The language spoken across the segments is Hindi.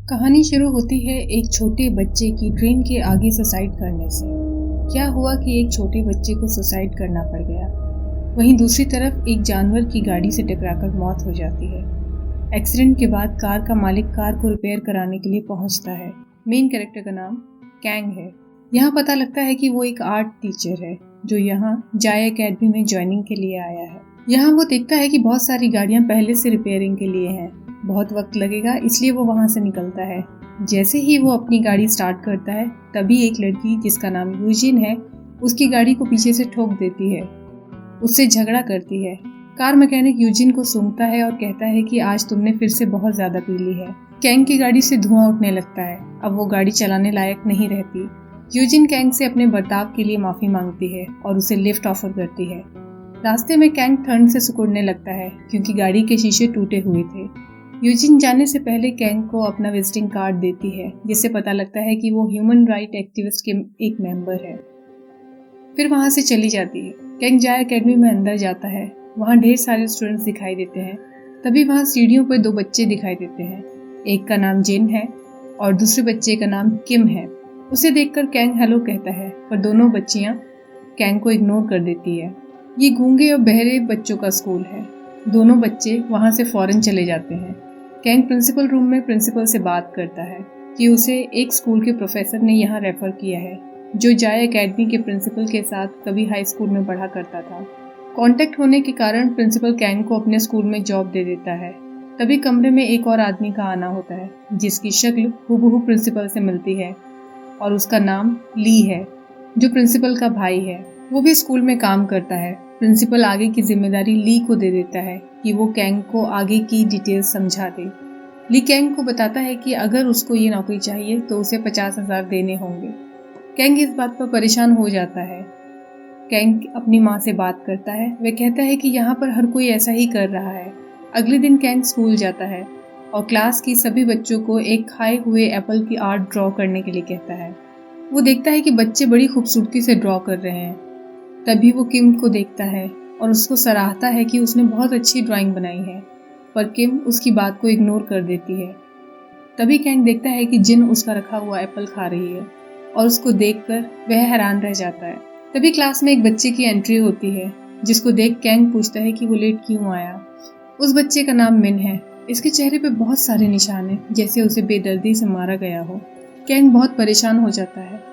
कहानी शुरू होती है एक छोटे बच्चे की ट्रेन के आगे सुसाइड करने से। क्या हुआ कि एक छोटे बच्चे को सुसाइड करना पड़ गया। वहीं दूसरी तरफ एक जानवर की गाड़ी से टकराकर मौत हो जाती है। एक्सीडेंट के बाद कार का मालिक कार को रिपेयर कराने के लिए पहुंचता है। मेन कैरेक्टर का नाम कैंग है। यहाँ पता लगता है कि वो एक आर्ट टीचर है जो यहाँ जाय एकेडमी में ज्वाइनिंग के लिए आया है। यहाँ वो देखता है कि बहुत सारी गाड़ियाँ पहले से रिपेयरिंग के लिए हैं। बहुत वक्त लगेगा, इसलिए वो वहाँ से निकलता है। जैसे ही वो अपनी गाड़ी स्टार्ट करता है तभी एक लड़की जिसका नाम यूजिन है उसकी गाड़ी को पीछे से ठोक देती है, उससे झगड़ा करती है। कार मैकेनिक यूजिन को सूंघता है और कहता है कि आज तुमने फिर से बहुत ज्यादा पी ली है। कैंग की गाड़ी से धुआं उठने लगता है। अब वो गाड़ी चलाने लायक नहीं रहती। यूजिन कैंग से अपने बर्ताव के लिए माफी मांगती है और उसे लिफ्ट ऑफर करती है। रास्ते में कैंग ठंड से सिकुड़ने लगता है क्योंकि गाड़ी के शीशे टूटे हुए थे। यूजिन जाने से पहले कैंग को अपना विजिटिंग कार्ड देती है, जिससे पता लगता है कि वो ह्यूमन राइट एक्टिविस्ट के एक मेंबर है। फिर वहां से चली जाती है। कैंग जाय एकेडमी में अंदर जाता है। वहां ढेर सारे स्टूडेंट्स दिखाई देते हैं। तभी वहां सीढ़ियों पर दो बच्चे दिखाई देते हैं। एक का नाम जिन है और दूसरे बच्चे का नाम किम है। उसे देखकर कैंग हेलो कहता है, पर दोनों बच्चियां कैंग को इग्नोर कर देती है। ये गूंगे और बहरे बच्चों का स्कूल है। दोनों बच्चे वहां से फौरन चले जाते हैं। कैंग प्रिंसिपल रूम में प्रिंसिपल से बात करता है कि उसे एक स्कूल के प्रोफेसर ने यहाँ रेफर किया है जो जाय एकेडमी के प्रिंसिपल के साथ कभी हाई स्कूल में पढ़ा करता था। कांटेक्ट होने के कारण प्रिंसिपल कैंग को अपने स्कूल में जॉब दे देता है। तभी कमरे में एक और आदमी का आना होता है जिसकी शक्ल हूबहू प्रिंसिपल से मिलती है और उसका नाम ली है जो प्रिंसिपल का भाई है। वो भी स्कूल में काम करता है। प्रिंसिपल आगे की जिम्मेदारी ली को दे देता है कि वो कैंग को आगे की डिटेल्स समझा दे। ली कैंग को बताता है कि अगर उसको ये नौकरी चाहिए तो उसे 50,000 देने होंगे। कैंग इस बात पर परेशान हो जाता है। कैंग अपनी माँ से बात करता है। वह कहता है कि यहाँ पर हर कोई ऐसा ही कर रहा है। अगले दिन कैंग स्कूल जाता है और क्लास की सभी बच्चों को एक खाए हुए एप्पल की आर्ट ड्रॉ करने के लिए कहता है। वो देखता है कि बच्चे बड़ी खूबसूरती से ड्रॉ कर रहे हैं। तभी वो किम को देखता है और उसको सराहता है कि उसने बहुत अच्छी ड्राइंग बनाई है, पर किम उसकी बात को इग्नोर कर देती है। तभी कैंग देखता है कि जिन उसका रखा हुआ एप्पल खा रही है और उसको देखकर वह हैरान रह जाता है। तभी क्लास में एक बच्चे की एंट्री होती है जिसको देख कैंग पूछता है कि वो लेट क्यों आया। उस बच्चे का नाम मिन है। इसके चेहरे पे बहुत सारे निशान हैं, जैसे उसे बेदर्दी से मारा गया हो। कैंग बहुत परेशान हो जाता है।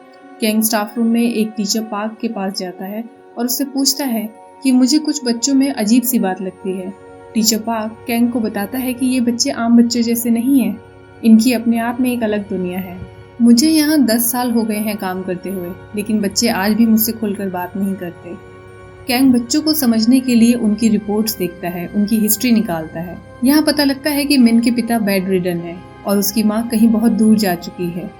कैंग स्टाफ रूम में एक टीचर पार्क के पास जाता है और उससे पूछता है कि मुझे कुछ बच्चों में अजीब सी बात लगती है। टीचर पार्क कैंग को बताता है कि ये बच्चे आम बच्चों जैसे नहीं हैं। इनकी अपने आप में एक अलग दुनिया है। मुझे यहाँ 10 साल हो गए हैं काम करते हुए, लेकिन बच्चे आज भी मुझसे खुलकर बात नहीं करते। कैंग बच्चों को समझने के लिए उनकी रिपोर्ट्स देखता है, उनकी हिस्ट्री निकालता है। यहाँ पता लगता है कि मिन के पिता बेड रिडन है और उसकी माँ कहीं बहुत दूर जा चुकी है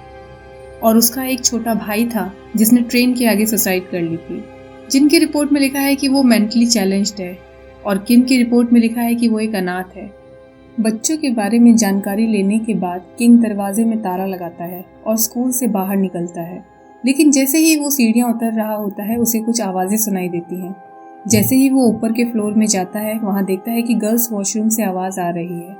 और उसका एक छोटा भाई था जिसने ट्रेन के आगे सुसाइड कर ली थी। जिनकी रिपोर्ट में लिखा है कि वो मेंटली चैलेंज्ड है और किम की रिपोर्ट में लिखा है कि वो एक अनाथ है। बच्चों के बारे में जानकारी लेने के बाद किंग दरवाजे में ताला लगाता है और स्कूल से बाहर निकलता है। लेकिन जैसे ही वो सीढ़ियां उतर रहा होता है उसे कुछ आवाजें सुनाई देती हैं। जैसे ही वो ऊपर के फ्लोर में जाता है वहां देखता है कि गर्ल्स वॉशरूम से आवाज आ रही है।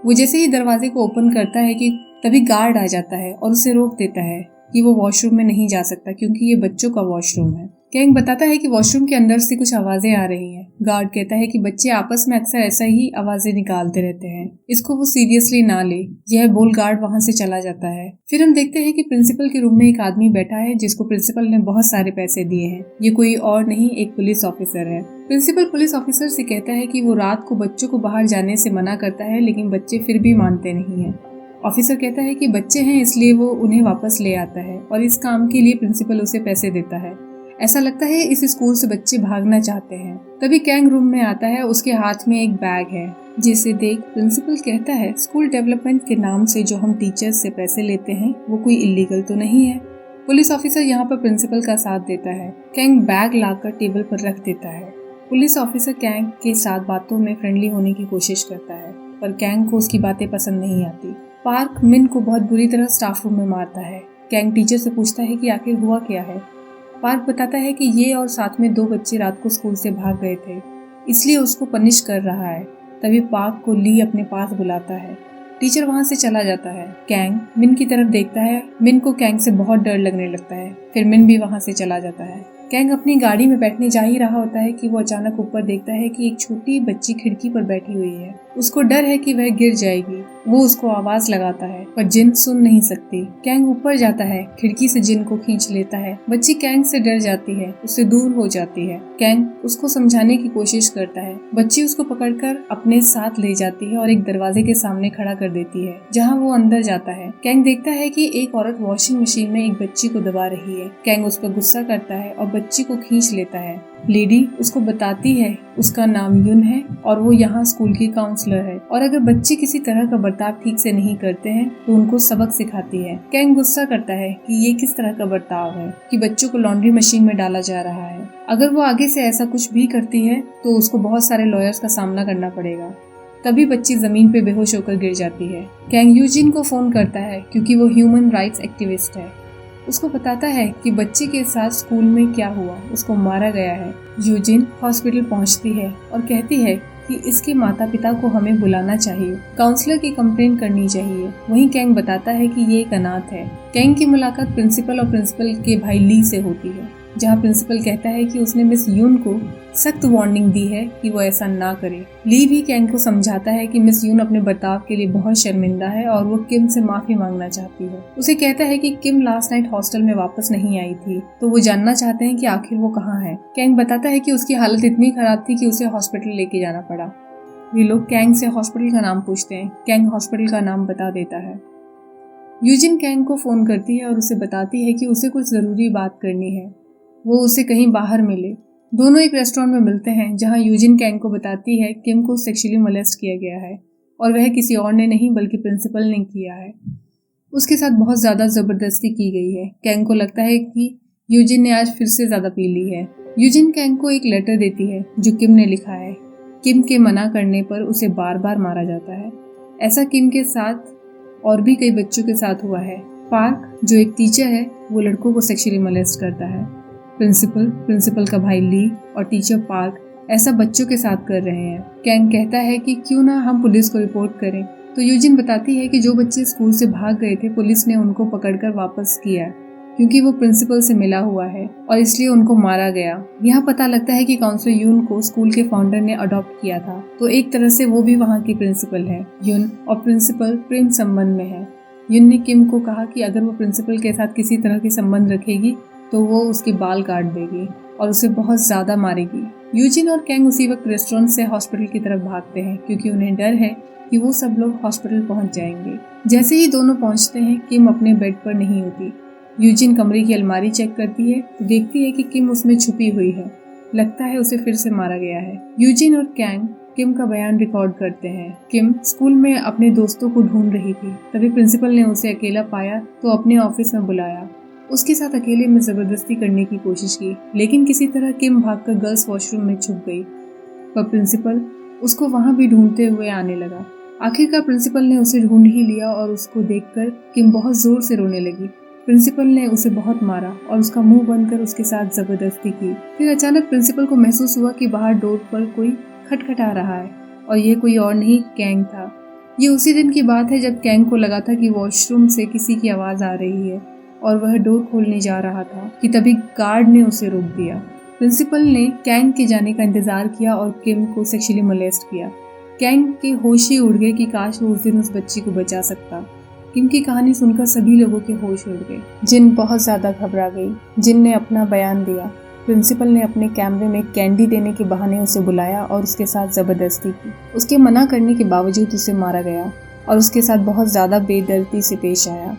वो जैसे ही दरवाजे को ओपन करता है कि तभी गार्ड आ जाता है और उसे रोक देता है कि वो वॉशरूम में नहीं जा सकता क्योंकि ये बच्चों का वॉशरूम है। कैंग बताता है कि वॉशरूम के अंदर से कुछ आवाजें आ रही हैं। गार्ड कहता है कि बच्चे आपस में अक्सर ऐसा ही आवाजें निकालते रहते हैं, इसको वो सीरियसली ना ले। यह बोल गार्ड वहां से चला जाता है। फिर हम देखते हैं कि प्रिंसिपल के रूम में एक आदमी बैठा है जिसको प्रिंसिपल ने बहुत सारे पैसे दिए हैं। ये कोई और नहीं, एक पुलिस ऑफिसर है। प्रिंसिपल पुलिस ऑफिसर से कहता है कि वो रात को बच्चों को बाहर जाने से मना करता है, लेकिन बच्चे फिर भी मानते नहीं है। ऑफिसर कहता है कि बच्चे हैं इसलिए वो उन्हें वापस ले आता है और इस काम के लिए प्रिंसिपल उसे पैसे देता है। ऐसा लगता है इस स्कूल से बच्चे भागना चाहते हैं। तभी कैंग रूम में आता है। उसके हाथ में एक बैग है जिसे देख प्रिंसिपल कहता है स्कूल डेवलपमेंट के नाम से जो हम टीचर्स से पैसे लेते हैं वो कोई इलीगल तो नहीं है। पुलिस ऑफिसर यहाँ पर प्रिंसिपल का साथ देता है। कैंग बैग लाकर टेबल पर रख देता है। पुलिस ऑफिसर कैंग के साथ बातों में फ्रेंडली होने की कोशिश करता है, पर कैंग को उसकी बातें पसंद नहीं आती। पार्क मिन को बहुत बुरी तरह स्टाफ रूम में मारता है। कैंग टीचर से पूछता है कि आखिर हुआ क्या है। पार्क बताता है कि ये और साथ में 2 बच्चे रात को स्कूल से भाग गए थे, इसलिए उसको पनिश कर रहा है। तभी पार्क को ली अपने पास बुलाता है टीचर वहाँ से चला जाता है। कैंग मिन की तरफ देखता है। मिन को कैंग से बहुत डर लगने लगता है। फिर मिन भी वहाँ से चला जाता है। कैंग अपनी गाड़ी में बैठने जा ही रहा होता है कि वो अचानक ऊपर देखता है कि एक छोटी बच्ची खिड़की पर बैठी हुई है। उसको डर है कि वह गिर जाएगी। वो उसको आवाज लगाता है पर जिन सुन नहीं सकती। कैंग ऊपर जाता है, खिड़की से जिन को खींच लेता है। बच्ची कैंग से डर जाती है, उससे दूर हो जाती है। कैंग उसको समझाने की कोशिश करता है। बच्ची उसको पकड़कर अपने साथ ले जाती है और एक दरवाजे के सामने खड़ा कर देती है, जहाँ वो अंदर जाता है। कैंग देखता है कि एक औरत वॉशिंग मशीन में एक बच्ची को दबा रही है। कैंग उस पर गुस्सा करता है और बच्ची को खींच लेता है। लेडी उसको बताती है उसका नाम युन है और वो यहाँ स्कूल की काउंसलर है और अगर बच्चे किसी तरह का बर्ताव ठीक से नहीं करते हैं तो उनको सबक सिखाती है। कैंग गुस्सा करता है कि ये किस तरह का बर्ताव है कि बच्चों को लॉन्ड्री मशीन में डाला जा रहा है। अगर वो आगे से ऐसा कुछ भी करती है तो उसको बहुत सारे लॉयर्स का सामना करना पड़ेगा। तभी बच्ची जमीन पे बेहोश होकर गिर जाती है। कैंग यूजिन को फोन करता है क्योंकि वो ह्यूमन राइट्स एक्टिविस्ट है। उसको बताता है कि बच्चे के साथ स्कूल में क्या हुआ, उसको मारा गया है। यूजिन हॉस्पिटल पहुंचती है और कहती है कि इसके माता पिता को हमें बुलाना चाहिए, काउंसलर की कंप्लेन करनी चाहिए। वहीं कैंग बताता है कि ये एक अनाथ है। कैंग की मुलाकात प्रिंसिपल और प्रिंसिपल के भाई ली से होती है, जहाँ प्रिंसिपल कहता है कि उसने मिस यून को सख्त वार्निंग दी है कि वो ऐसा ना करे। ली भी कैंग को समझाता है कि मिस यून अपने बर्ताव के लिए बहुत शर्मिंदा है और वो किम से माफी मांगना चाहती है। उसे कहता है कि किम लास्ट नाइट हॉस्टल में वापस नहीं आई थी, तो वो जानना चाहते हैं कि आखिर वो कहाँ है। कैंग बताता है कि उसकी हालत इतनी खराब थी कि उसे हॉस्पिटल लेके जाना पड़ा। वे लोग कैंग से हॉस्पिटल का नाम पूछते हैं। कैंग हॉस्पिटल का नाम बता देता है। यूजिन कैंग को फोन करती है और उसे बताती है कि उसे कुछ जरूरी बात करनी है, वो उसे कहीं बाहर मिले। दोनों एक रेस्टोरेंट में मिलते हैं, जहां यूजिन कैंग को बताती है किम को सेक्सुअली मोलेस्ट किया गया है और वह किसी और ने नहीं बल्कि प्रिंसिपल ने किया है। उसके साथ बहुत ज्यादा जबरदस्ती की गई है। कैंग को लगता है कि यूजिन ने आज फिर से ज्यादा पी ली है। यूजिन कैंग को एक लेटर देती है जो किम ने लिखा है। किम के मना करने पर उसे बार बार मारा जाता है। ऐसा किम के साथ और भी कई बच्चों के साथ हुआ है। पार्क जो एक टीचर है वो लड़कों को सेक्सुअली मोलेस्ट करता है। प्रिंसिपल का भाई ली और टीचर पार्क ऐसा बच्चों के साथ कर रहे हैं। कैंग कहता है कि क्यों ना हम पुलिस को रिपोर्ट करें, तो यूजिन बताती है कि जो बच्चे स्कूल से भाग गए थे पुलिस ने उनको पकड़कर वापस किया क्योंकि वो प्रिंसिपल से मिला हुआ है और इसलिए उनको मारा गया। यहाँ पता लगता है कि काउंसलर यून को स्कूल के फाउंडर ने अडॉप्ट किया था, तो एक तरह से वो भी वहाँ की प्रिंसिपल है। यून और प्रिंसिपल प्रेम संबंध में है। यून ने किम को कहा कि अगर वो प्रिंसिपल के साथ किसी तरह के संबंध रखेगी तो वो उसके बाल काट देगी और उसे बहुत ज्यादा मारेगी। यूजिन और कैंग उसी वक्त रेस्टोरेंट से हॉस्पिटल की तरफ भागते हैं क्योंकि उन्हें डर है कि वो सब लोग हॉस्पिटल पहुंच जाएंगे। जैसे ही दोनों पहुंचते हैं किम अपने बेड पर नहीं होती। यूजिन कमरे की अलमारी चेक करती है तो देखती है कि किम उसमें छुपी हुई है। लगता है उसे फिर से मारा गया है। यूजिन और कैंग किम का बयान रिकॉर्ड करते हैं। किम स्कूल में अपने दोस्तों को ढूंढ रही थी, तभी प्रिंसिपल ने उसे अकेला पाया तो अपने ऑफिस में बुलाया। उसके साथ अकेले में जबरदस्ती करने की कोशिश की, लेकिन किसी तरह किम भागकर गर्ल्स वॉशरूम में छुप गई। पर प्रिंसिपल उसको वहां भी ढूंढते हुए आने लगा। आखिरकार प्रिंसिपल ने उसे ढूंढ ही लिया और उसको देखकर किम बहुत जोर से रोने लगी। प्रिंसिपल ने उसे बहुत मारा और उसका मुंह बंद कर उसके साथ जबरदस्ती की। फिर अचानक प्रिंसिपल को महसूस हुआ कि बाहर डोर पर कोई खटखटा रहा है और यह कोई और नहीं कैंग था। ये उसी दिन की बात है जब कैंग को लगा था कि वॉशरूम से किसी की आवाज आ रही है और वह डोर खोलने जा रहा था कि तभी गार्ड ने उसे रोक दिया। प्रिंसिपल ने कैंग के जाने का इंतजार किया और किम को सेक्सुअली मोलेस्ट किया। कैंग के होश ही उड़ गए कि काश वो उस दिन उस बच्ची को बचा सकता। किम की कहानी सुनकर सभी लोगों के होश उड़ गए। जिन बहुत ज्यादा घबरा गई। जिन ने अपना बयान दिया। प्रिंसिपल ने अपने कैमरे में कैंडी देने के बहाने उसे बुलाया और उसके साथ जबरदस्ती की। उसके मना करने के बावजूद उसे मारा गया और उसके साथ बहुत ज्यादा बेदर्दी से पेश आया।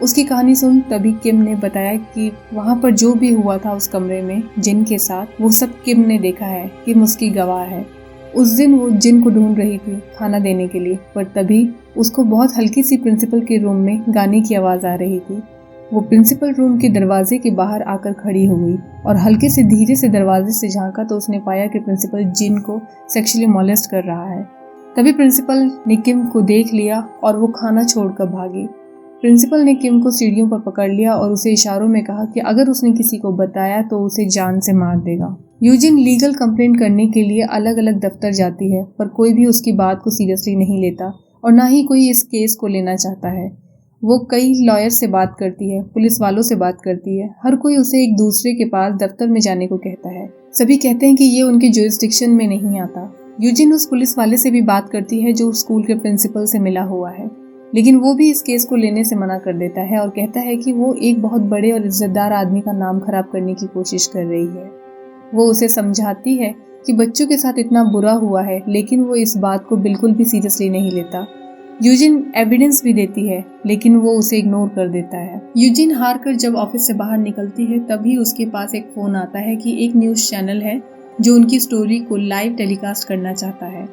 उसकी कहानी सुन तभी किम ने बताया कि वहाँ पर जो भी हुआ था उस कमरे में जिन के साथ, वो सब किम ने देखा है। किम उसकी गवाह है। उस दिन वो जिन को ढूंढ रही थी खाना देने के लिए, पर तभी उसको बहुत हल्की सी प्रिंसिपल के रूम में गाने की आवाज आ रही थी। वो प्रिंसिपल रूम के दरवाजे के बाहर आकर खड़ी हो गई और हल्के से धीरे से दरवाजे से झांका तो उसने पाया कि प्रिंसिपल जिन को सेक्सुअली मोलेस्ट कर रहा है। तभी प्रिंसिपल ने किम को देख लिया और वो खाना छोड़कर भागी। प्रिंसिपल ने किम को सीढ़ियों पर पकड़ लिया और उसे इशारों में कहा कि अगर उसने किसी को बताया तो उसे जान से मार देगा। यूजिन लीगल कंप्लेंट करने के लिए अलग अलग दफ्तर जाती है, पर कोई भी उसकी बात को सीरियसली नहीं लेता और ना ही कोई इस केस को लेना चाहता है। वो कई लॉयर से बात करती है, पुलिस वालों से बात करती है, हर कोई उसे एक दूसरे के पास दफ्तर में जाने को कहता है। सभी कहते हैं कि ये उनके जुरिस्डिक्शन में नहीं आता। यूजिन उस पुलिस वाले से भी बात करती है जो स्कूल के प्रिंसिपल से मिला हुआ है, लेकिन वो भी इस केस को लेने से मना कर देता है और कहता है कि वो एक बहुत बड़े और इज्जतदार आदमी का नाम खराब करने की कोशिश कर रही है। वो उसे समझाती है कि बच्चों के साथ इतना बुरा हुआ है, लेकिन वो इस बात को बिल्कुल भी सीरियसली नहीं लेता। यूजिन एविडेंस भी देती है, लेकिन वो उसे इग्नोर कर देता है। यूजिन हार कर जब ऑफिस से बाहर निकलती है, तभी उसके पास एक फोन आता है कि एक न्यूज चैनल है जो उनकी स्टोरी को लाइव टेलीकास्ट करना चाहता है।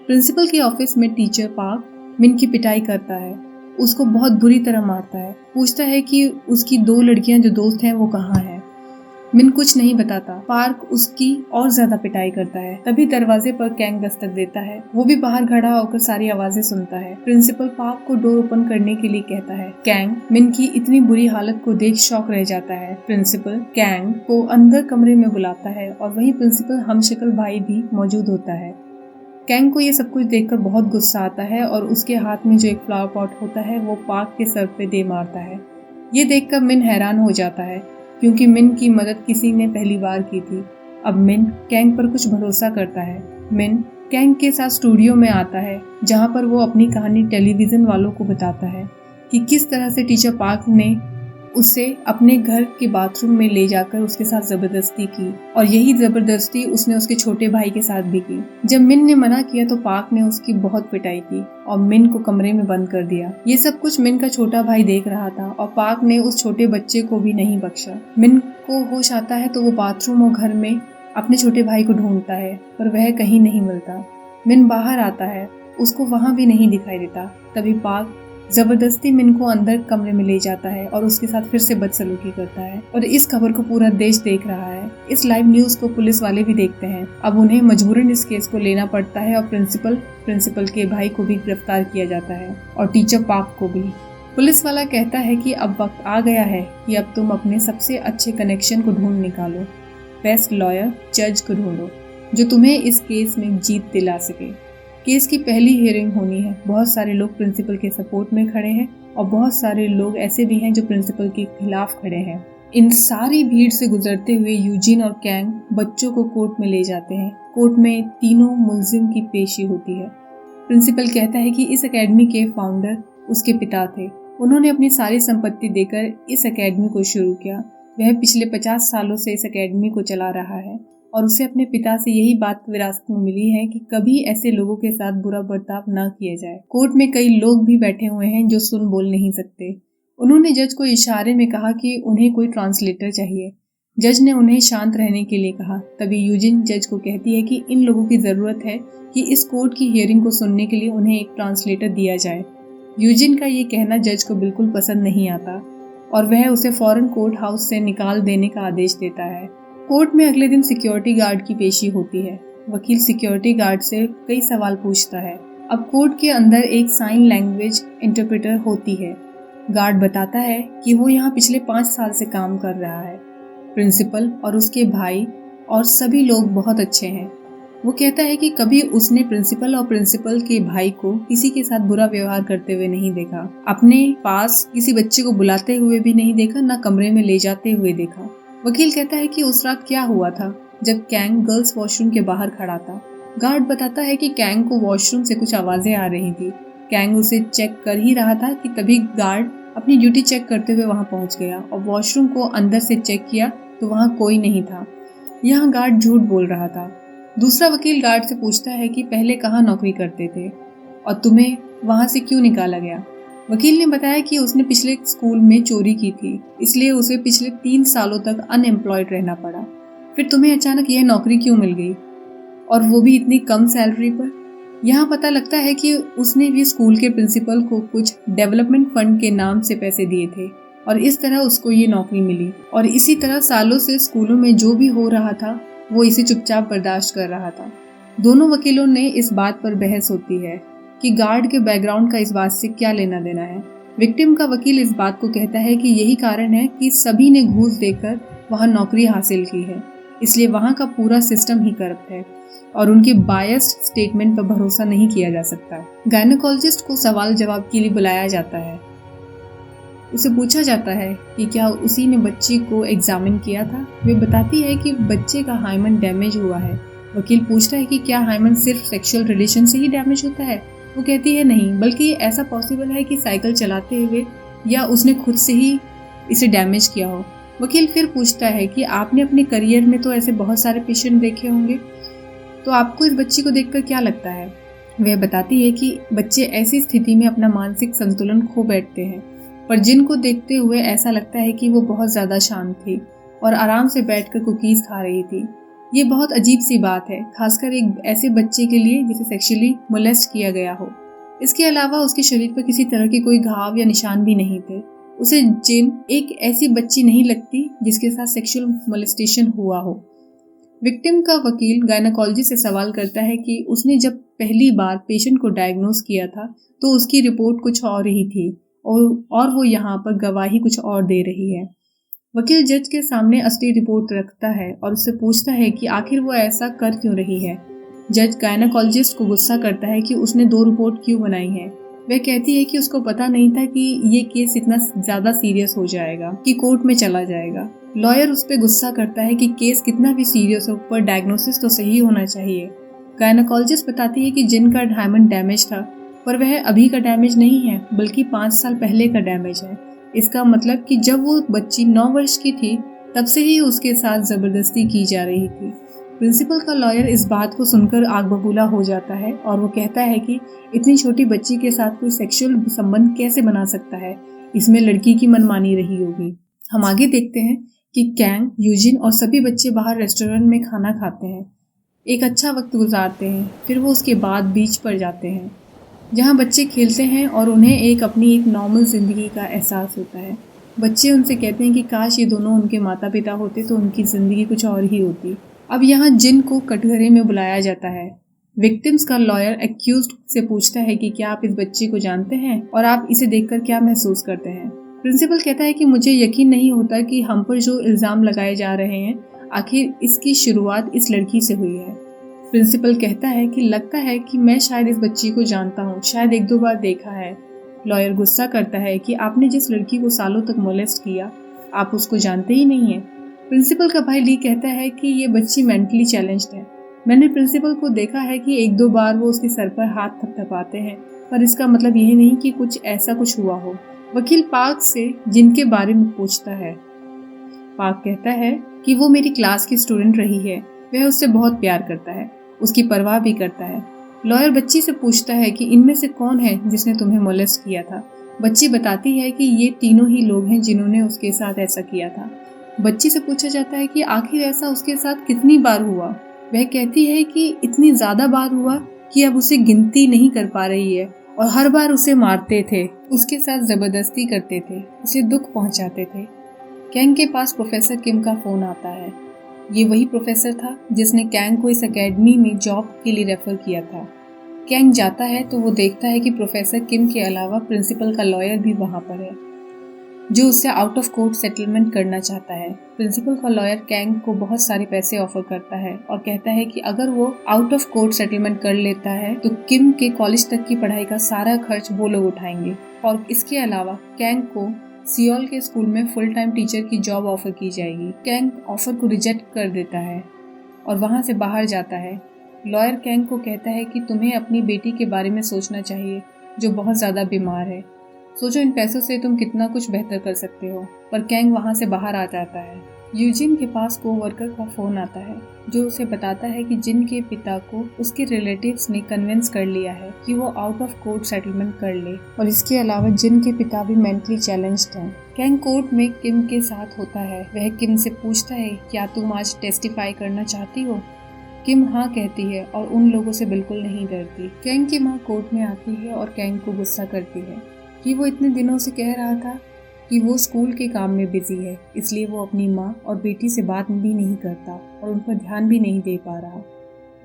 प्रिंसिपल के ऑफिस में टीचर पार्क मिन की पिटाई करता है, उसको बहुत बुरी तरह मारता है, पूछता है कि उसकी 2 लड़कियां जो दोस्त हैं वो कहाँ हैं। मिन कुछ नहीं बताता। पार्क उसकी और ज्यादा पिटाई करता है। तभी दरवाजे पर कैंग दस्तक देता है। वो भी बाहर खड़ा होकर सारी आवाजें सुनता है। प्रिंसिपल पार्क को डोर ओपन करने के लिए कहता है। कैंग मिन की इतनी बुरी हालत को देख शॉक रह जाता है। प्रिंसिपल कैंग को अंदर कमरे में बुलाता है और वहीं प्रिंसिपल हमशक्ल भाई भी मौजूद होता है। कैंग को ये सब कुछ देखकर बहुत गुस्सा आता है और उसके हाथ में जो एक फ्लावर पॉट होता है वो पार्क के सर पे दे मारता है। ये देखकर मिन हैरान हो जाता है, क्योंकि मिन की मदद किसी ने पहली बार की थी। अब मिन कैंग पर कुछ भरोसा करता है। मिन कैंग के साथ स्टूडियो में आता है, जहां पर वो अपनी कहानी टेलीविजन वालों को बताता है कि किस तरह से टीचर पार्क ने उसे अपने घर के बाथरूम में ले जाकर उसके साथ जबरदस्ती की, और यही जबरदस्ती उसने उसके छोटे भाई के साथ भी की। जब मिन ने मना किया तो पार्क ने उसकी बहुत पिटाई की और मिन को कमरे में बंद कर दिया। ये सब कुछ मिन का छोटा भाई देख रहा था और पार्क ने उस छोटे बच्चे को भी नहीं बख्शा। मिन को होश आता है तो वो बाथरूम और घर में अपने छोटे भाई को ढूंढता है, पर वह कहीं नहीं मिलता। मिन बाहर आता है, उसको वहां भी नहीं दिखाई देता। तभी पार्क जबरदस्ती मिन को अंदर कमरे में ले जाता है और उसके साथ फिर से बदसलूकी करता है, और इस खबर को पूरा देश देख रहा है। इस लाइव न्यूज को पुलिस वाले भी देखते हैं। अब उन्हें मजबूरन इस केस को लेना पड़ता है और प्रिंसिपल के भाई को भी गिरफ्तार किया जाता है और टीचर पार्क को भी। पुलिस वाला कहता है कि अब वक्त आ गया है कि अब तुम अपने सबसे अच्छे कनेक्शन को ढूंढ निकालो, बेस्ट लॉयर जज को ढूंढो जो तुम्हें इस केस में जीत दिला सके। केस की पहली हियरिंग होनी है। बहुत सारे लोग प्रिंसिपल के सपोर्ट में खड़े हैं और बहुत सारे लोग ऐसे भी हैं जो प्रिंसिपल के खिलाफ खड़े हैं। इन सारी भीड़ से गुजरते हुए यूजिन और कैंग बच्चों को कोर्ट में ले जाते हैं। कोर्ट में तीनों मुलजिम की पेशी होती है। प्रिंसिपल कहता है कि इस एकेडमी के फाउंडर उसके पिता थे। उन्होंने अपनी सारी संपत्ति देकर इस एकेडमी को शुरू किया। वह पिछले 50 सालों से इस एकेडमी को चला रहा है और उसे अपने पिता से यही बात विरासत में मिली है कि कभी ऐसे लोगों के साथ बुरा बर्ताव न किया जाए। कोर्ट में कई लोग भी बैठे हुए हैं जो सुन बोल नहीं सकते। उन्होंने जज को इशारे में कहा कि उन्हें कोई ट्रांसलेटर चाहिए। जज ने उन्हें शांत रहने के लिए कहा। तभी यूजिन जज को कहती है कि इन लोगों की जरूरत है कि इस कोर्ट की हियरिंग को सुनने के लिए उन्हें एक ट्रांसलेटर दिया जाए। यूजिन का ये कहना जज को बिल्कुल पसंद नहीं आता और वह उसे फौरन कोर्ट हाउस से निकाल देने का आदेश देता है। कोर्ट में अगले दिन सिक्योरिटी गार्ड की पेशी होती है। वकील सिक्योरिटी गार्ड से कई सवाल पूछता है। अब कोर्ट के अंदर एक साइन लैंग्वेज इंटरप्रेटर होती है। गार्ड बताता है कि वो यहाँ पिछले 5 साल से काम कर रहा है। प्रिंसिपल और उसके भाई और सभी लोग बहुत अच्छे हैं। वो कहता है कि कभी उसने प्रिंसिपल और प्रिंसिपल के भाई को किसी के साथ बुरा व्यवहार करते हुए नहीं देखा। अपने पास किसी बच्चे को बुलाते हुए भी नहीं देखा, ना कमरे में ले जाते हुए देखा। वकील कहता है कि उस रात क्या हुआ था जब कैंग गर्ल्स वॉशरूम के बाहर खड़ा था। गार्ड बताता है कि कैंग को वॉशरूम से कुछ आवाजें आ रही थी। कैंग उसे चेक कर ही रहा था कि तभी गार्ड अपनी ड्यूटी चेक करते हुए वहां पहुंच गया और वॉशरूम को अंदर से चेक किया तो वहां कोई नहीं था। यहाँ गार्ड झूठ बोल रहा था। दूसरा वकील गार्ड से पूछता है कि पहले कहाँ नौकरी करते थे और तुम्हें वहां से क्यों निकाला गया। वकील ने बताया कि उसने पिछले स्कूल में चोरी की थी, इसलिए उसे पिछले 3 सालों तक अनएम्प्लॉयड रहना पड़ा। फिर तुम्हें अचानक यह नौकरी क्यों मिल गई, और वो भी इतनी कम सैलरी पर। यहाँ पता लगता है कि उसने भी स्कूल के प्रिंसिपल को कुछ डेवलपमेंट फंड के नाम से पैसे दिए थे और इस तरह उसको ये नौकरी मिली। और इसी तरह सालों से स्कूलों में जो भी हो रहा था वो इसे चुपचाप बर्दाश्त कर रहा था। दोनों वकीलों ने इस बात पर बहस होती है कि गार्ड के बैकग्राउंड का इस बात से क्या लेना देना है। विक्टिम का वकील इस बात को कहता है कि यही कारण है कि सभी ने घूस देकर वहां नौकरी हासिल की है। इसलिए वहाँ का पूरा सिस्टम ही करप्ट है और उनके बायस्ड स्टेटमेंट पर भरोसा नहीं किया जा सकता। गायनेकोलॉजिस्ट को सवाल जवाब के लिए बुलाया जाता है। उसे पूछा जाता है कि क्या उसी ने बच्ची को एग्जामिन किया था। वे बताती है कि बच्चे का हाइमन डैमेज हुआ है। वकील पूछता है कि क्या हाइमन सिर्फ सेक्सुअल रिलेशन से ही डैमेज होता है। वो कहती है नहीं, बल्कि ऐसा पॉसिबल है कि साइकिल चलाते हुए या उसने खुद से ही इसे डैमेज किया हो। वकील फिर पूछता है कि आपने अपने करियर में तो ऐसे बहुत सारे पेशेंट देखे होंगे, तो आपको इस बच्ची को देखकर क्या लगता है। वह बताती है कि बच्चे ऐसी स्थिति में अपना मानसिक संतुलन खो बैठते हैं, पर जिनको देखते हुए ऐसा लगता है कि वो बहुत ज़्यादा शांत थी और आराम से बैठकर कुकीज़ खा रही थी। ये बहुत अजीब सी बात है, खासकर एक ऐसे बच्चे के लिए जिसे सेक्सुअली मोलेस्ट किया गया हो। इसके अलावा उसके शरीर पर किसी तरह के कोई घाव या निशान भी नहीं थे। उसे जिन एक ऐसी बच्ची नहीं लगती जिसके साथ सेक्सुअल मोलेस्टेशन हुआ हो। विक्टिम का वकील गायनेकोलॉजिस्ट से सवाल करता है कि उसने जब पहली बार पेशेंट को डायग्नोज किया था तो उसकी रिपोर्ट कुछ और ही थी और वो यहाँ पर गवाही कुछ और दे रही है। वकील जज के सामने असली रिपोर्ट रखता है और उससे पूछता है कि आखिर वो ऐसा कर क्यों रही है। जज गायनेकोलॉजिस्ट को गुस्सा करता है कि उसने 2 रिपोर्ट क्यों बनाई है। वह कहती है कि उसको पता नहीं था कि ये केस इतना ज़्यादा सीरियस हो जाएगा कि कोर्ट में चला जाएगा। लॉयर उस पर गुस्सा करता है कि केस कितना भी सीरियस हो पर डायग्नोसिस तो सही होना चाहिए। गायनेकोलॉजिस्ट बताती है कि जिन का हाइमन डैमेज था, पर वह अभी का डैमेज नहीं है बल्कि 5 साल पहले का डैमेज है। इसका मतलब कि जब वो बच्ची 9 वर्ष की थी तब से ही उसके साथ ज़बरदस्ती की जा रही थी। प्रिंसिपल का लॉयर इस बात को सुनकर आग बबूला हो जाता है और वो कहता है कि इतनी छोटी बच्ची के साथ कोई सेक्सुअल संबंध कैसे बना सकता है, इसमें लड़की की मनमानी रही होगी। हम आगे देखते हैं कि कैंग, यूजिन और सभी बच्चे बाहर रेस्टोरेंट में खाना खाते हैं, एक अच्छा वक्त गुजारते हैं। फिर वो उसके बाद बीच पर जाते हैं जहाँ बच्चे खेलते हैं और उन्हें अपनी एक नॉर्मल जिंदगी का एहसास होता है। बच्चे उनसे कहते हैं कि काश ये दोनों उनके माता पिता होते तो उनकी जिंदगी कुछ और ही होती। अब यहाँ जिन को कटघरे में बुलाया जाता है। विक्टिम्स का लॉयर एक्यूज्ड से पूछता है कि क्या आप इस बच्ची को जानते हैं और आप इसे देखकर क्या महसूस करते हैं। प्रिंसिपल कहता है कि मुझे यकीन नहीं होता कि हम पर जो इल्जाम लगाए जा रहे हैं आखिर इसकी शुरुआत इस लड़की से हुई है। प्रिंसिपल कहता है कि लगता है कि मैं शायद इस बच्ची को जानता हूँ, शायद 1-2 बार देखा है। लॉयर गुस्सा करता है कि आपने जिस लड़की को सालों तक मोलेस्ट किया आप उसको जानते ही नहीं है। प्रिंसिपल का भाई ली कहता है कि ये बच्ची मेंटली चैलेंज्ड है। मैंने प्रिंसिपल को देखा है कि 1-2 बार वो उसके सर पर हाथ थपथपाते हैं, पर इसका मतलब यह नहीं कि कुछ हुआ हो। वकील पार्क से जिनके बारे में पूछता है। पार्क कहता है कि वो मेरी क्लास की स्टूडेंट रही है, वह उससे बहुत प्यार करता है, उसकी परवाह भी करता है। लॉयर बच्ची से पूछता है कि इनमें से कौन है जिसने तुम्हें मोलेस्ट किया था। बच्ची बताती है कि ये तीनों ही लोग हैं जिन्होंने उसके साथ ऐसा किया था। बच्ची से पूछा जाता है कि आखिर ऐसा उसके साथ कितनी बार हुआ। वह कहती है कि इतनी ज्यादा बार हुआ कि अब उसे गिनती नहीं कर पा रही है और हर बार उसे मारते थे, उसके साथ जबरदस्ती करते थे, उसे दुख पहुंचाते थे। कैंग के पास प्रोफेसर किम का फोन आता है। ये वही प्रोफेसर था जिसने कैंग को इस एकेडमी में जॉब के लिए रेफर किया था। कैंग जाता है तो वो देखता है कि प्रोफेसर किम के अलावा प्रिंसिपल का लॉयर भी वहाँ पर है जो उससे आउट ऑफ कोर्ट सेटलमेंट करना चाहता है। प्रिंसिपल का लॉयर कैंग को बहुत सारे पैसे ऑफर करता है और कहता है कि अगर वो आउट ऑफ कोर्ट सेटलमेंट कर लेता है तो किम के कॉलेज तक की पढ़ाई का सारा खर्च वो लोग उठाएंगे और इसके अलावा कैंग को सियोल के स्कूल में फुल टाइम टीचर की जॉब ऑफर की जाएगी। कैंग ऑफर को रिजेक्ट कर देता है और वहाँ से बाहर जाता है। लॉयर कैंग को कहता है कि तुम्हें अपनी बेटी के बारे में सोचना चाहिए जो बहुत ज़्यादा बीमार है। सोचो इन पैसों से तुम कितना कुछ बेहतर कर सकते हो। पर कैंग वहाँ से बाहर आ जाता है। यूजिन के पास कोवर्कर का फोन आता है जो उसे बताता है कि जिन के पिता को उसके रिलेटिव्स ने कन्विंस कर लिया है कि वो आउट ऑफ कोर्ट सेटलमेंट कर ले और इसके अलावा जिन के पिता भी मेंटली चैलेंज्ड हैं। कैंग कोर्ट में किम के साथ होता है। वह किम से पूछता है क्या तुम आज टेस्टिफाई करना चाहती हो। किम हाँ कहती है और उन लोगों से बिल्कुल नहीं डरती। कैंग की माँ कोर्ट में आती है और कैंग को गुस्सा करती है कि वो इतने दिनों से कह रहा था कि वो स्कूल के काम में बिजी है, इसलिए वो अपनी माँ और बेटी से बात भी नहीं करता और उन पर ध्यान भी नहीं दे पा रहा।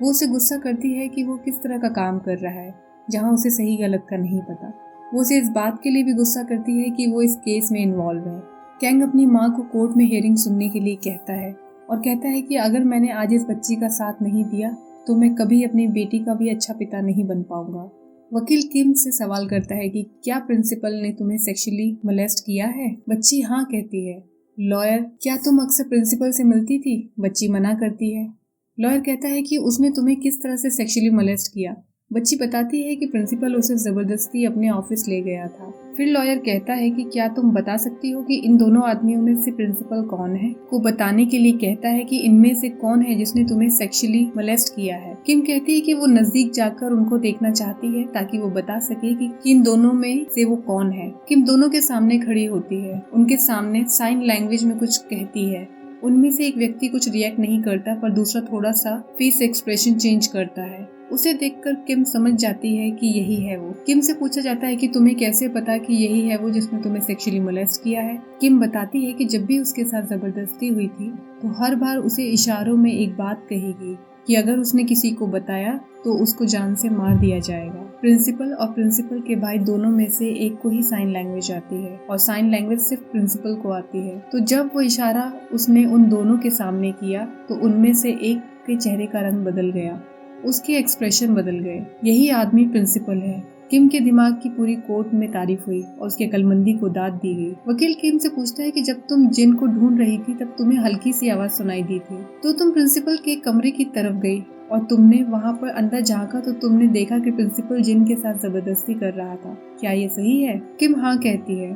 वो उसे गुस्सा करती है कि वो किस तरह का काम कर रहा है जहाँ उसे सही गलत का नहीं पता। वो उसे इस बात के लिए भी गुस्सा करती है कि वो इस केस में इन्वॉल्व है। कैंग अपनी माँ को कोर्ट में हियरिंग सुनने के लिए कहता है और कहता है कि अगर मैंने आज इस बच्ची का साथ नहीं दिया तो मैं कभी अपनी बेटी का भी अच्छा पिता नहीं बन पाऊंगा। वकील किम से सवाल करता है कि क्या प्रिंसिपल ने तुम्हें सेक्सुअली मोलेस्ट किया है? बच्ची हाँ कहती है। लॉयर, क्या तुम अक्सर प्रिंसिपल से मिलती थी? बच्ची मना करती है। लॉयर कहता है कि उसने तुम्हें किस तरह से सेक्सुअली मोलेस्ट किया? बच्ची बताती है कि प्रिंसिपल उसे जबरदस्ती अपने ऑफिस ले गया था। फिर लॉयर कहता है कि क्या तुम बता सकती हो कि इन दोनों आदमियों में से प्रिंसिपल कौन है? को बताने के लिए कहता है कि इनमें से कौन है जिसने तुम्हें सेक्सुअली मोलेस्ट किया है। किम कहती है कि वो नजदीक जाकर उनको देखना चाहती है ताकि वो बता सके कि इन दोनों में से वो कौन है। किम दोनों के सामने खड़ी होती है, उनके सामने साइन लैंग्वेज में कुछ कहती है। उनमें से एक व्यक्ति कुछ रिएक्ट नहीं करता पर दूसरा थोड़ा सा फेस एक्सप्रेशन चेंज करता है। उसे देखकर किम समझ जाती है कि यही है वो। किम से पूछा जाता है कि तुम्हें कैसे पता कि यही है वो जिसने तुम्हें सेक्सुअली मोलेस्ट किया है? किम बताती है कि जब भी उसके साथ जबरदस्ती हुई थी तो हर बार उसे इशारों में एक बात कहेगी कि अगर उसने किसी को बताया तो उसको जान से मार दिया जाएगा। प्रिंसिपल और प्रिंसिपल के भाई दोनों में से एक को ही साइन लैंग्वेज आती है और साइन लैंग्वेज सिर्फ प्रिंसिपल को आती है। तो जब वो इशारा उसने उन दोनों के सामने किया तो उनमें से एक के चेहरे का रंग बदल गया, उसके एक्सप्रेशन बदल गए। यही आदमी प्रिंसिपल है। किम के दिमाग की पूरी कोर्ट में तारीफ हुई और उसकी अक्लमंदी को दाद दी गई। वकील किम से पूछता है कि जब तुम जिन को ढूंढ रही थी तब तुम्हें हल्की सी आवाज सुनाई दी थी, तो तुम प्रिंसिपल के कमरे की तरफ गई और तुमने वहाँ पर अंदर झांका तो तुमने देखा कि प्रिंसिपल जिन के साथ जबरदस्ती कर रहा था। क्या ये सही है? किम हाँ कहती है।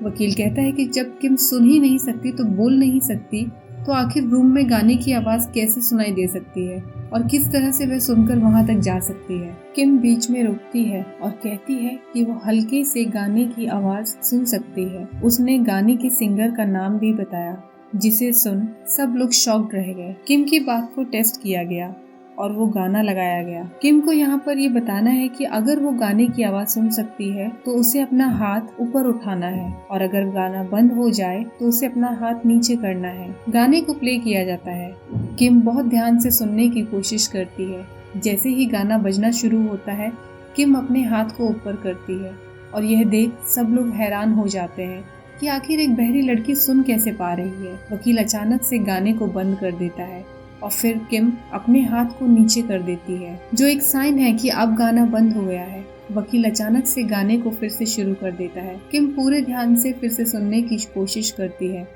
वकील कहता है कि जब किम सुन ही नहीं सकती तो बोल नहीं सकती तो आखिर रूम में गाने की आवाज कैसे सुनाई दे सकती है और किस तरह से वह सुनकर वहां तक जा सकती है? किम बीच में रुकती है और कहती है कि वो हल्के से गाने की आवाज सुन सकती है। उसने गाने के सिंगर का नाम भी बताया, जिसे सुन सब लोग शॉक्ड रह गए। किम की बात को टेस्ट किया गया और वो गाना लगाया गया। किम को यहाँ पर ये बताना है कि अगर वो गाने की आवाज सुन सकती है तो उसे अपना हाथ ऊपर उठाना है और अगर गाना बंद हो जाए तो उसे अपना हाथ नीचे करना है। गाने को प्ले किया जाता है। किम बहुत ध्यान से सुनने की कोशिश करती है। जैसे ही गाना बजना शुरू होता है किम अपने हाथ को ऊपर करती है और यह देख सब लोग हैरान हो जाते हैं कि आखिर एक बहरी लड़की सुन कैसे पा रही है। वकील अचानक से गाने को बंद कर देता है और फिर किम अपने हाथ को नीचे कर देती है, जो एक साइन है कि अब गाना बंद हो गया है। वकील अचानक से गाने को फिर से शुरू कर देता है। किम पूरे ध्यान से फिर से सुनने की कोशिश करती है।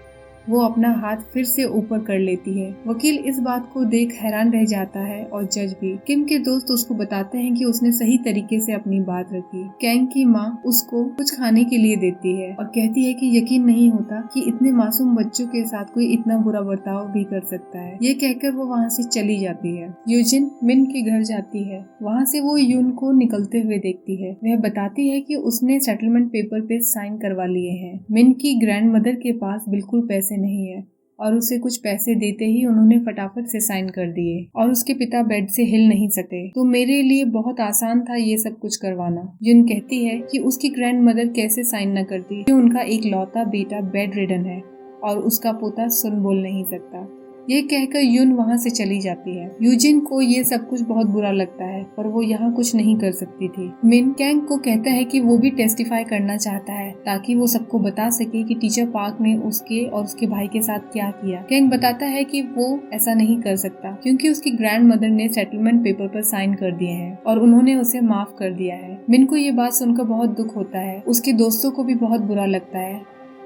वो अपना हाथ फिर से ऊपर कर लेती है। वकील इस बात को देख हैरान रह जाता है और जज भी। किम के दोस्त उसको बताते हैं कि उसने सही तरीके से अपनी बात रखी। कैंग की माँ उसको कुछ खाने के लिए देती है और कहती है कि यकीन नहीं होता कि इतने मासूम बच्चों के साथ कोई इतना बुरा बर्ताव भी कर सकता है। ये कहकर वो वहाँ से चली जाती है। यूजिन मिन के घर जाती है। वहाँ से वो यून को निकलते हुए देखती है। वह बताती है कि उसने सेटलमेंट पेपर पे साइन करवा लिए हैं। मिन की ग्रैंडमदर के पास बिल्कुल पैसे नहीं है और उसे कुछ पैसे देते ही उन्होंने फटाफट से साइन कर दिए और उसके पिता बेड से हिल नहीं सके, तो मेरे लिए बहुत आसान था ये सब कुछ करवाना। यून कहती है कि उसकी ग्रैंडमदर कैसे साइन न करती कि उनका एक लौता बेटा बेड रिडन है और उसका पोता सुन बोल नहीं सकता। ये कहकर यून वहाँ से चली जाती है। यूजिन को ये सब कुछ बहुत बुरा लगता है पर वो यहाँ कुछ नहीं कर सकती थी। मिन कैंग को कहता है कि वो भी टेस्टिफाई करना चाहता है ताकि वो सबको बता सके कि टीचर पार्क ने उसके और उसके भाई के साथ क्या किया। कैंग बताता है कि वो ऐसा नहीं कर सकता क्योंकि उसकी ग्रैंडमदर ने सेटलमेंट पेपर पर साइन कर दिए हैं और उन्होंने उसे माफ कर दिया है। मिन को ये बात सुनकर बहुत दुख होता है। उसके दोस्तों को भी बहुत बुरा लगता है।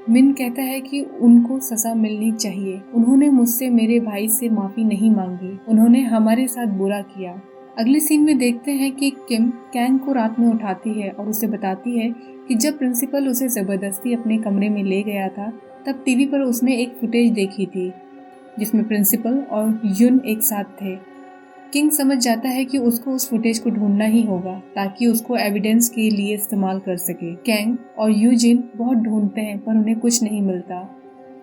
मिन कहता है कि उनको सजा मिलनी चाहिए। उन्होंने मुझसे मेरे भाई से माफी नहीं मांगी, उन्होंने हमारे साथ बुरा किया। अगले सीन में देखते हैं कि किम कैंग को रात में उठाती है और उसे बताती है कि जब प्रिंसिपल उसे जबरदस्ती अपने कमरे में ले गया था तब टीवी पर उसने एक फुटेज देखी थी जिसमें प्रिंसिपल और यून एक साथ थे। किंग समझ जाता है कि उसको उस फुटेज को ढूंढना ही होगा ताकि उसको एविडेंस के लिए इस्तेमाल कर सके। कैंग और यूजिन बहुत ढूंढते हैं पर उन्हें कुछ नहीं मिलता।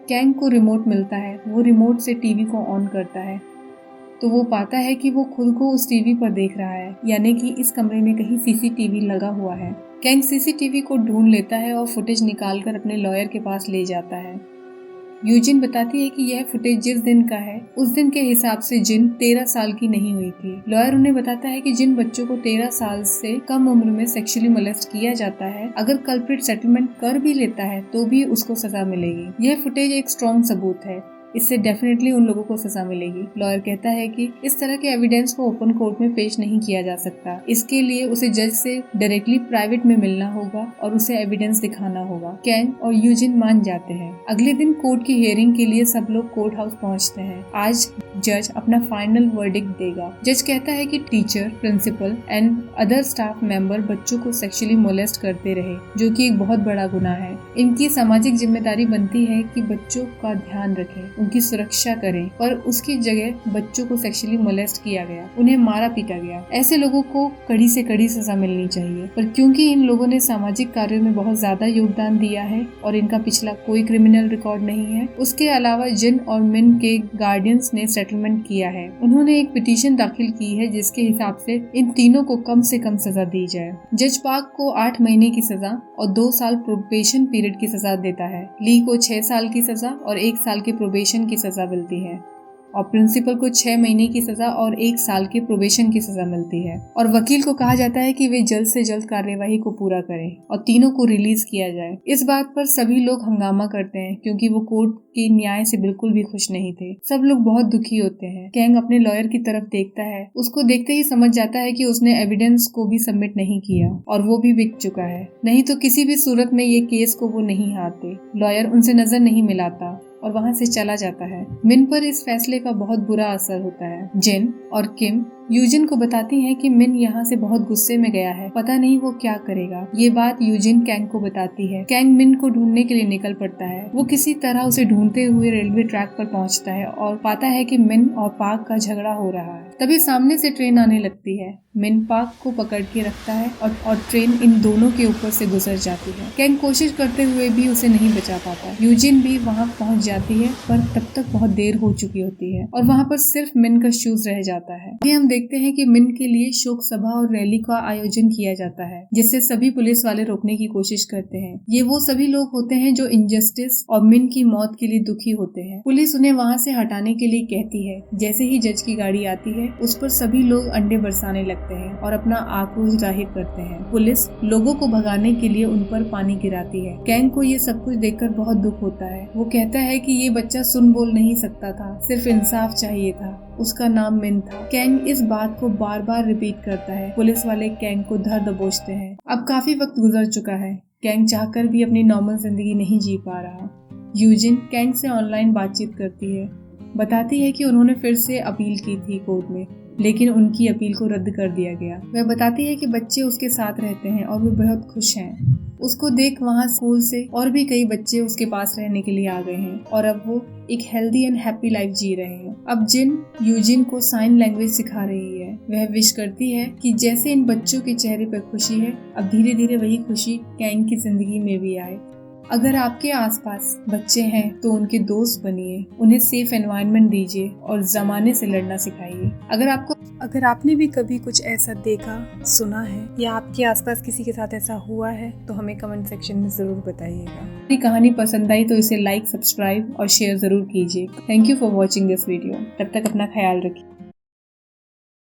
कैंग को रिमोट मिलता है। वो रिमोट से टीवी को ऑन करता है तो वो पाता है कि वो खुद को उस टीवी पर देख रहा है, यानी कि इस कमरे में कहीं सीसीटीवी लगा हुआ है। कैंग सीसीटीवी को ढूंढ लेता है और फुटेज निकालकर अपने लॉयर के पास ले जाता है। यूजिन बताती है कि यह फुटेज जिस दिन का है उस दिन के हिसाब से जिन 13 साल की नहीं हुई थी। लॉयर उन्हें बताता है कि जिन बच्चों को 13 साल से कम उम्र में सेक्सुअली मोलेस्ट किया जाता है, अगर कल्प्रिट सेटलमेंट कर भी लेता है तो भी उसको सजा मिलेगी। यह फुटेज एक स्ट्रॉन्ग सबूत है। इससे डेफिनेटली उन लोगों को सजा मिलेगी। लॉयर कहता है कि इस तरह के एविडेंस को ओपन कोर्ट में पेश नहीं किया जा सकता, इसके लिए उसे जज से डायरेक्टली प्राइवेट में मिलना होगा और उसे एविडेंस दिखाना होगा। कैंग और यूजिन मान जाते हैं। अगले दिन कोर्ट की हियरिंग के लिए सब लोग कोर्ट हाउस पहुँचते हैं। आज जज अपना फाइनल वर्डिक्ट देगा। जज कहता है कि teacher, principal and other staff member बच्चों को सेक्सुअली मोलेस्ट करते रहे, जो कि एक बहुत बड़ा गुनाह है। इनकी सामाजिक जिम्मेदारी बनती है कि बच्चों का ध्यान रखें, उनकी सुरक्षा करें, पर उसकी जगह बच्चों को सेक्सुअली मोलेस्ट किया गया, उन्हें मारा पीटा गया। ऐसे लोगों को कड़ी से कड़ी सजा मिलनी चाहिए। पर क्योंकि इन लोगों ने सामाजिक कार्यों में बहुत ज्यादा योगदान दिया है और इनका पिछला कोई क्रिमिनल रिकॉर्ड नहीं है, उसके अलावा जिन और मिन के गार्डियंस ने सेटलमेंट किया है। उन्होंने एक पिटीशन दाखिल की है जिसके हिसाब से इन तीनों को कम से कम सजा दी जाए। जज पार्क को 8 महीने की सजा और 2 साल प्रोबेशन पीरियड की सजा देता है। ली को 6 साल की सजा और 1 साल के प्रोबेशन की सजा मिलती है और प्रिंसिपल को 6 महीने की सजा और 1 साल के प्रोबेशन की सजा मिलती है। और वकील को कहा जाता है कि वे जल्द से जल्द कार्यवाही को पूरा करें और तीनों को रिलीज किया जाए। इस बात पर सभी लोग हंगामा करते हैं क्योंकि वो कोर्ट के न्याय से बिल्कुल भी खुश नहीं थे। सब लोग बहुत दुखी होते हैं। कैंग अपने लॉयर की तरफ देखता है। उसको देखते ही समझ जाता है कि उसने एविडेंस को भी सबमिट नहीं किया और वो भी बिक चुका है, नहीं तो किसी भी सूरत में ये केस को वो नहीं हारते। लॉयर उनसे नजर नहीं मिलाता और वहाँ से चला जाता है। मिन पर इस फैसले का बहुत बुरा असर होता है। जिन और किम यूजिन को बताती हैं कि मिन यहाँ से बहुत गुस्से में गया है, पता नहीं वो क्या करेगा। ये बात यूजिन कैंग को बताती है। कैंग मिन को ढूंढने के लिए निकल पड़ता है। वो किसी तरह उसे ढूंढते हुए रेलवे ट्रैक पर पहुँचता है और पाता है कि मिन और पार्क का झगड़ा हो रहा है। तभी सामने से ट्रेन आने लगती है। मिन पार्क को पकड़ के रखता है और ट्रेन इन दोनों के ऊपर से गुजर जाती है। कैंग कोशिश करते हुए भी उसे नहीं बचा पाता। यूजिन भी वहाँ पहुँच जाती है पर तब तक बहुत देर हो चुकी होती है और वहाँ पर सिर्फ मिन का शूज रह जाता है। अभी हम देखते हैं कि मिन के लिए शोक सभा और रैली का आयोजन किया जाता है जिससे सभी पुलिस वाले रोकने की कोशिश करते हैं। ये वो सभी लोग होते हैं जो इनजस्टिस और मिन की मौत के लिए दुखी होते हैं। पुलिस उन्हें वहाँ से हटाने के लिए कहती है। जैसे ही जज की गाड़ी आती है उस पर सभी लोग अंडे बरसाने लगते हैं और अपना आक्रोश जाहिर करते हैं। पुलिस लोगों को भगाने के लिए उन पर पानी गिराती है। कैंग को ये सब कुछ देखकर बहुत दुख होता है। वो कहता है कि ये बच्चा सुन बोल नहीं सकता था, सिर्फ इंसाफ चाहिए था। उसका नाम मिन था। कैंग इस बात को बार बार रिपीट करता है। पुलिस वाले कैंग को धर दबोचते हैं। अब काफी वक्त गुजर चुका है। कैंग चाहकर भी अपनी नॉर्मल जिंदगी नहीं जी पा रहा। यूजिन कैंग से ऑनलाइन बातचीत करती है, बताती है कि उन्होंने फिर से अपील की थी कोर्ट में, लेकिन उनकी अपील को रद्द कर दिया गया। वह बताती है कि बच्चे उसके साथ रहते हैं और वे बहुत खुश हैं। उसको देख वहाँ स्कूल से और भी कई बच्चे उसके पास रहने के लिए आ गए हैं और अब वो एक हेल्दी एंड हैप्पी लाइफ जी रहे हैं। अब जिन यूजिन को साइन लैंग्वेज सिखा रही है। वह विश करती है कि जैसे इन बच्चों के चेहरे पर खुशी है, अब धीरे धीरे वही खुशी कैंग की जिंदगी में भी आए। अगर आपके आसपास बच्चे हैं तो उनके दोस्त बनिए, उन्हें सेफ एनवायरनमेंट दीजिए और जमाने से लड़ना सिखाइए। अगर आपने भी कभी कुछ ऐसा देखा, सुना है या आपके आसपास किसी के साथ ऐसा हुआ है तो हमें कमेंट सेक्शन में जरूर बताइएगा। मेरी कहानी पसंद आई तो इसे लाइक, सब्सक्राइब और शेयर जरूर कीजिए। Thank you for watching this video. तब तक अपना ख्याल रखिए।